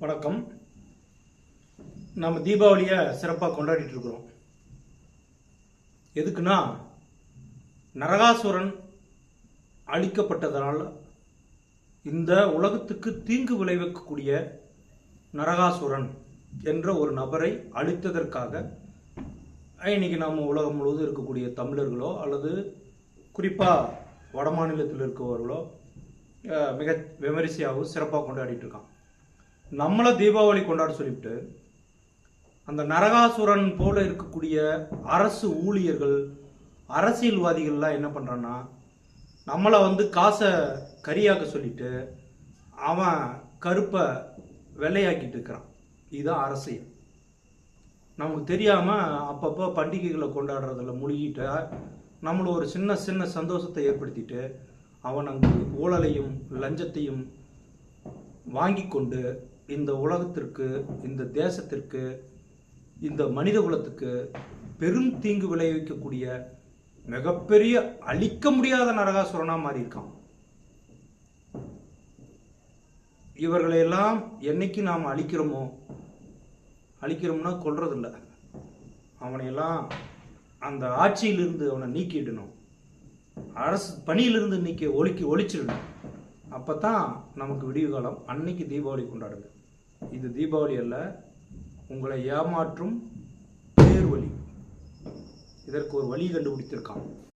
வணக்கம். நம்ம தீபாவளியை சிறப்பாக கொண்டாடிட்டு இருக்கிறோம். எதுக்குன்னா, நரகாசுரன் அழிக்கப்பட்டதனால இந்த உலகத்துக்கு தீங்கு விளைவிக்கக்கூடிய நரகாசுரன் என்ற ஒரு நபரை அழித்ததற்காக இன்னைக்கு நம்ம உலகம் முழுவதும் இருக்கக்கூடிய தமிழர்களோ அல்லது குறிப்பாக வட மாநிலத்தில் இருக்கவர்களோ மிக விமரிசையாகவும் சிறப்பாக கொண்டாடிட்டு இருக்கான். நம்மளை தீபாவளி கொண்டாட சொல்லிவிட்டு அந்த நரகாசுரன் போல இருக்கக்கூடிய அரசு ஊழியர்கள், அரசியல்வாதிகள்லாம் என்ன பண்ணுறான்னா, நம்மளை காசை கரியாக்க சொல்லிட்டு அவன் கருப்பை வெள்ளையாக்கிட்டு இருக்கிறான். இதுதான் அரசியல். நமக்கு தெரியாமல் அப்பப்போ பண்டிகைகளை கொண்டாடுறதுல மூழ்கிட்ட நம்மளை ஒரு சின்ன சின்ன சந்தோஷத்தை ஏற்படுத்திட்டு அவன் அங்கு ஊழலையும் லஞ்சத்தையும் வாங்கி கொண்டு இந்த உலகத்திற்கு, இந்த தேசத்திற்கு, இந்த மனித குலத்துக்கு பெரும் தீங்கு விளைவிக்கக்கூடிய மிகப்பெரிய அழிக்க முடியாத நரகாசுரனா மாறி இருக்கான். இவர்களையெல்லாம் என்னைக்கு நாம் அழிக்கிறோம்னா கொல்றதில்லை, அவனையெல்லாம் அந்த ஆட்சியிலிருந்து அவனை நீக்கிடணும், அரசு பணியிலிருந்து ஒழிச்சிடணும். அப்போ தான் நமக்கு விடிவு காலம். அன்னைக்கு தீபாவளி கொண்டாடுங்க. இது தீபாவளி அல்ல, உங்களை ஏமாற்றும் பேர் வழி. இதற்கு ஒரு வழி கண்டுபிடித்திருக்கான்.